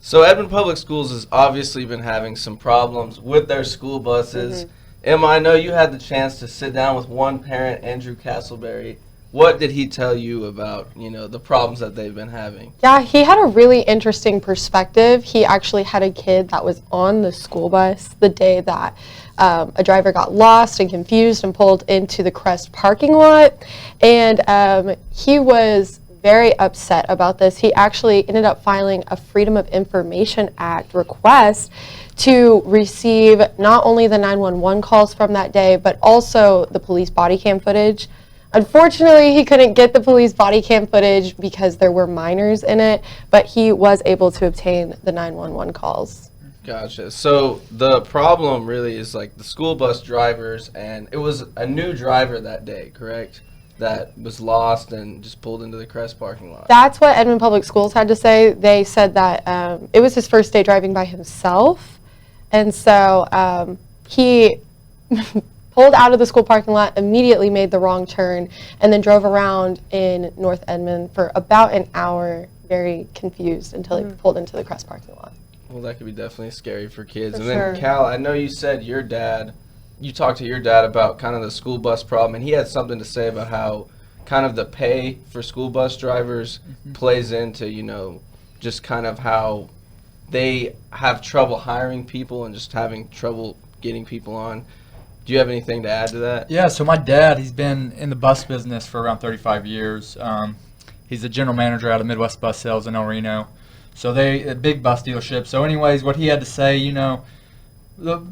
So Edmond Public Schools has obviously been having some problems with their school buses. Emma, I know you had the chance to sit down with one parent, Andrew Castleberry. What did he tell you about, the problems that they've been having? Yeah, he had a really interesting perspective. He actually had a kid that was on the school bus the day that a driver got lost and confused and pulled into the Crest parking lot. And he was very upset about this. He actually ended up filing a Freedom of Information Act request to receive not only the 911 calls from that day, but also the police body cam footage. Unfortunately, he couldn't get the police body cam footage because there were minors in it, but he was able to obtain the 911 calls. Gotcha. So the problem really is like the school bus drivers, and it was a new driver that day, correct? That was lost and just pulled into the Crest parking lot. That's what Edmond Public Schools had to say. They said that it was his first day driving by himself, and so he pulled out of the school parking lot, immediately made the wrong turn, and then drove around in North Edmond for about an hour, very confused, until he pulled into the Crest parking lot. Well, that could be definitely scary for kids. For And then, Cal, I know you said you talked to your dad about kind of the school bus problem, and he had something to say about how kind of the pay for school bus drivers plays into, just kind of how they have trouble hiring people and just having trouble getting people on. Do you have anything to add to that? Yeah, so my dad, he's been in the bus business for around 35 years. He's a general manager out of Midwest Bus Sales in El Reno. So a big bus dealership. So anyways, what he had to say,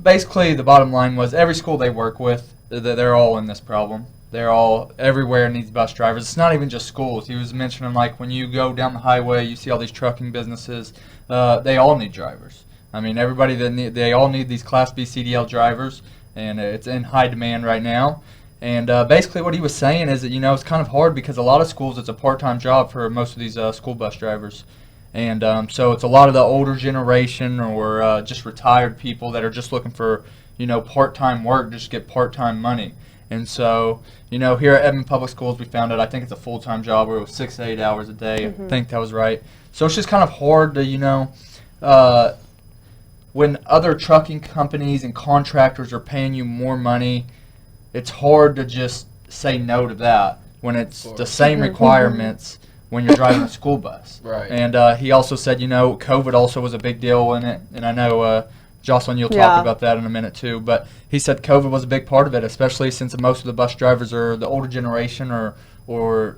basically the bottom line was every school they work with, they're all in this problem. Everywhere needs bus drivers. It's not even just schools. He was mentioning like when you go down the highway, you see all these trucking businesses, they all need drivers. I mean, they all need these Class B CDL drivers, and it's in high demand right now. And basically what he was saying is that, it's kind of hard because a lot of schools, it's a part-time job for most of these school bus drivers. And so it's a lot of the older generation or just retired people that are just looking for, part-time work, just get part-time money. And so, here at Edmond Public Schools, we found out, I think it's a full-time job where it was 6 to 8 hours a day. I think that was right. So it's just kind of hard to, when other trucking companies and contractors are paying you more money, it's hard to just say no to that when it's the same requirements when you're driving a school bus. Right. And he also said, COVID also was a big deal in it. And I know, Jocelyn, you'll talk about that in a minute too. But he said COVID was a big part of it, especially since most of the bus drivers are the older generation or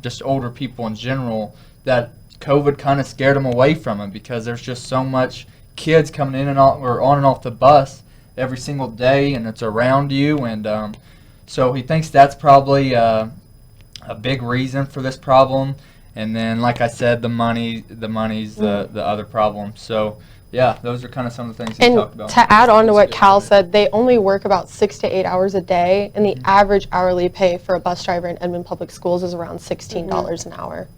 just older people in general, that COVID kind of scared them away from it because there's just so much kids coming in and on and off the bus every single day, and it's around you. And so he thinks that's probably a big reason for this problem. And then, like I said, the money's the other problem. So yeah, those are kind of some of the things he talked about. To add on to what Cal said, they only work about 6 to 8 hours a day, and the average hourly pay for a bus driver in Edmond Public Schools is around $16 an hour.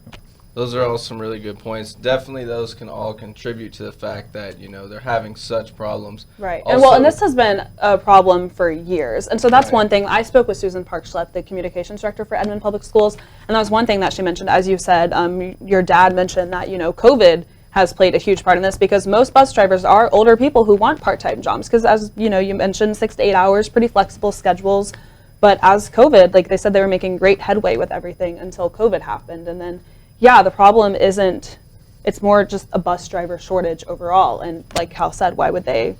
Those are all some really good points. Definitely those can all contribute to the fact that, they're having such problems. Right. Also, and this has been a problem for years. And so that's one thing. I spoke with Susan Parkschlepp, the communications director for Edmond Public Schools, and that was one thing that she mentioned. As you said, your dad mentioned that, COVID has played a huge part in this because most bus drivers are older people wwho want part-time jobs because, as you mentioned, 6 to 8 hours, pretty flexible schedules. But as COVID, like they said, they were making great headway with everything until COVID happened. And then the problem isn't, it's more just a bus driver shortage overall. And like Cal said, why would they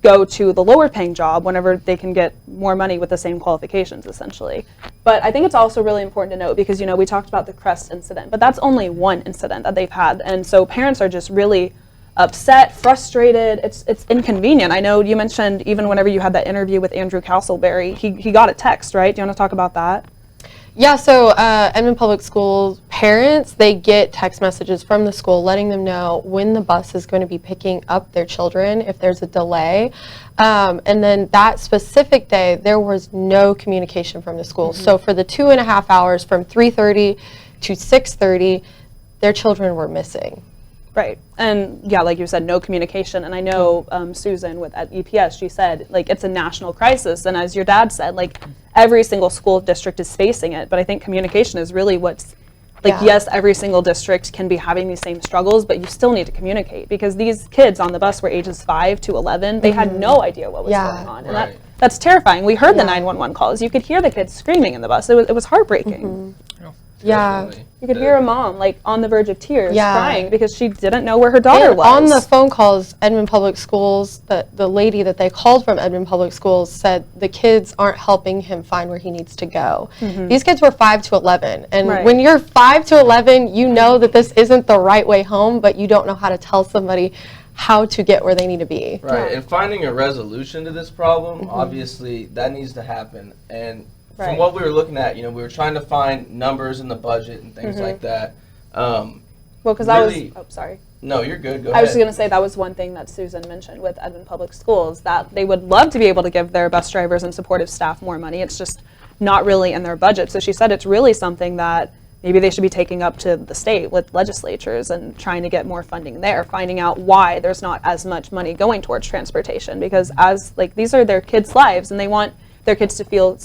go to the lower paying job whenever they can get more money with the same qualifications, essentially? But I think it's also really important to note because, we talked about the Crest incident, but that's only one incident that they've had. And so parents are just really upset, frustrated. It's inconvenient. I know you mentioned even whenever you had that interview with Andrew Castleberry, he got a text, right? Do you want to talk about that? Yeah, so Edmond Public Schools parents, they get text messages from the school letting them know when the bus is going to be picking up their children if there's a delay. And then that specific day, there was no communication from the school. So for the 2.5 hours from 3:30 to 6:30, their children were missing. Right. And yeah, like you said, no communication. And I know Susan at EPS, she said, like, it's a national crisis. And as your dad said, like, every single school district is facing it. But I think communication is really what's Like, Yeah. yes, every single district can be having these same struggles, but you still need to communicate, because these kids on the bus were ages 5 to 11. They had no idea what was Yeah. going on. And Right. that's terrifying. We heard the Yeah. 911 calls. You could hear the kids screaming in the bus. It was heartbreaking. Yeah. Definitely. You could hear a mom, like, on the verge of tears, Yeah. crying because she didn't know where her daughter And was. on the phone calls, Edmond Public Schools, the lady that they called from Edmond Public Schools said the kids aren't helping him find where he needs to go. These kids were 5 to 11. And Right. when you're 5 to 11, you know that this isn't the right way home, but you don't know how to tell somebody how to get where they need to be. Right, Yeah. and finding a resolution to this problem, obviously, that needs to happen. And from Right. what we were looking at, we were trying to find numbers in the budget and things like that. Well, because that was, really- oh, sorry. No, you're good. Go I was just ahead. going to say that was one thing that Susan mentioned with Edmond Public Schools, that they would love to be able to give their bus drivers and supportive staff more money. It's just not really in their budget. So she said it's really something that maybe they should be taking up to the state with legislatures and trying to get more funding there, finding out why there's not as much money going towards transportation, because as like these are their kids' lives and they want their kids to feel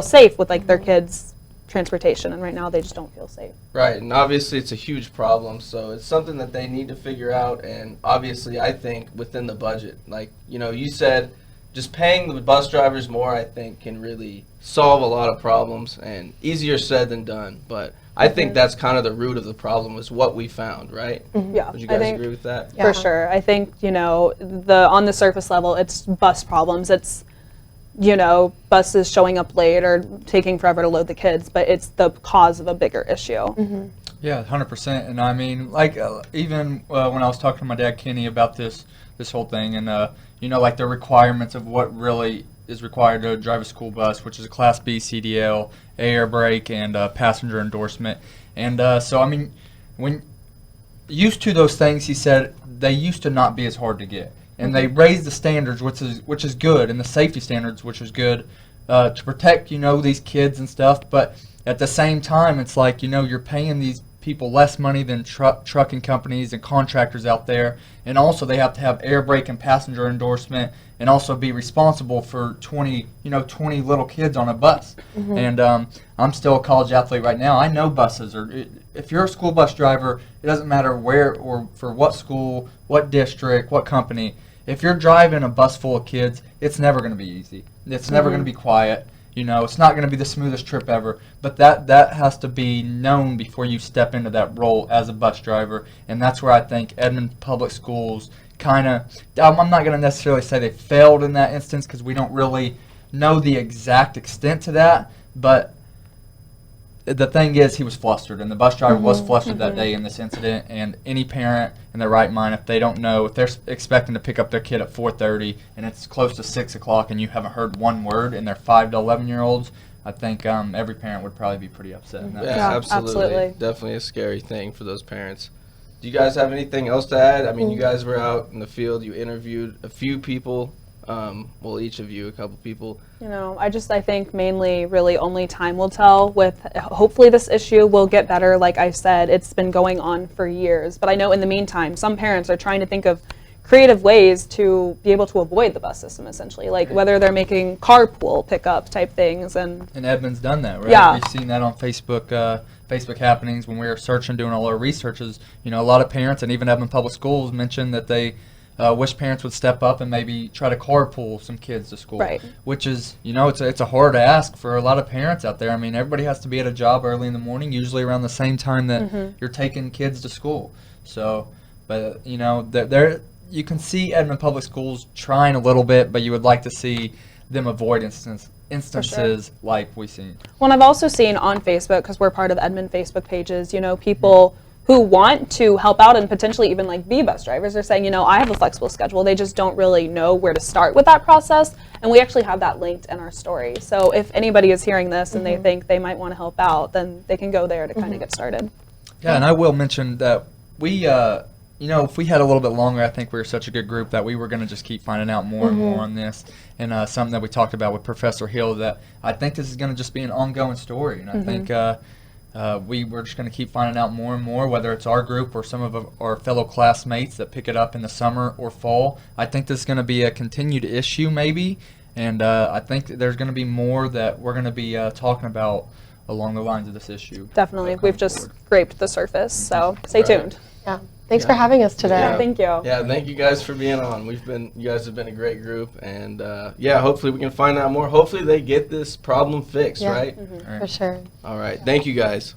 safe with like their kids' transportation, and right now they just don't feel safe. Right, and obviously it's a huge problem, so it's something that they need to figure out, and obviously I think within the budget. Like, you said just paying the bus drivers more, I think, can really solve a lot of problems, and easier said than done, but I think that's kind of the root of the problem, is what we found, right? Yeah, Would you I guys think agree with that? Yeah. for sure. I think on the surface level, it's bus problems. It's buses showing up late or taking forever to load the kids, but it's the cause of a bigger issue. Yeah, 100%. And I mean, like, even when I was talking to my dad, Kenny, about this whole thing, and, like the requirements of what really is required to drive a school bus, which is a Class B CDL, air brake, and passenger endorsement. And so, I mean, when used to those things, he said they used to not be as hard to get. And they raised the standards, which is good, and the safety standards, which is good, to protect, these kids and stuff. But at the same time, it's like, you're paying these people less money than trucking companies and contractors out there. And also they have to have air brake and passenger endorsement, and also be responsible for 20 little kids on a bus. And I'm still a college athlete right now. I know buses if you're a school bus driver, it doesn't matter where or for what school, what district, what company. If you're driving a bus full of kids, it's never going to be easy. It's never going to be quiet. It's not going to be the smoothest trip ever. But that has to be known before you step into that role as a bus driver. And that's where I think Edmond Public Schools kind of, I'm not going to necessarily say they failed in that instance, because we don't really know the exact extent to that. But the thing is, he was flustered, and the bus driver was flustered that day in this incident. And any parent in their right mind, if they don't know, if they're expecting to pick up their kid at 4:30 and it's close to 6 o'clock and you haven't heard one word, and they're 5 to 11-year-olds, I think every parent would probably be pretty upset. In that. Yeah, Yeah, absolutely. absolutely. Definitely a scary thing for those parents. Do you guys have anything else to add? I mean, you guys were out in the field. You interviewed a few people. Each of you, a couple people. I think mainly really only time will tell. Hopefully this issue will get better. Like I said, it's been going on for years. But I know in the meantime, some parents are trying to think of creative ways to be able to avoid the bus system, essentially. Like whether they're making carpool pickup type things. And Edmond's done that, right? Yeah. We've seen that on Facebook happenings when we were searching, doing all our researches. A lot of parents, and even Edmond Public Schools, mentioned that they wish parents would step up and maybe try to carpool some kids to school. Right. Which is, it's a hard ask for a lot of parents out there. I mean, everybody has to be at a job early in the morning, usually around the same time that you're taking kids to school. So, but, you can see Edmond Public Schools trying a little bit, but you would like to see them avoid instances like we've seen. Well, and I've also seen on Facebook, because we're part of Edmond Facebook pages, people who want to help out and potentially even like be bus drivers. They're saying, I have a flexible schedule. They just don't really know where to start with that process. And we actually have that linked in our story. So if anybody is hearing this and they think they might want to help out, then they can go there to kind of get started. Yeah, and I will mention that we, if we had a little bit longer, I think we were such a good group that we were going to just keep finding out more and more on this. And something that we talked about with Professor Hill, that I think this is going to just be an ongoing story. And I think we're just going to keep finding out more and more, whether it's our group or some of our fellow classmates that pick it up in the summer or fall. I think this is going to be a continued issue maybe, and I think there's going to be more that we're going to be talking about along the lines of this issue. Definitely. coming We've just forward. scraped the surface, so stay Right. tuned. Yeah. Thanks for having us today. Yeah. Thank you. Yeah, thank you guys for being on. You guys have been a great group, and yeah, hopefully we can find out more. Hopefully they get this problem fixed, Yeah. right? All right. For sure. All right, thank you guys.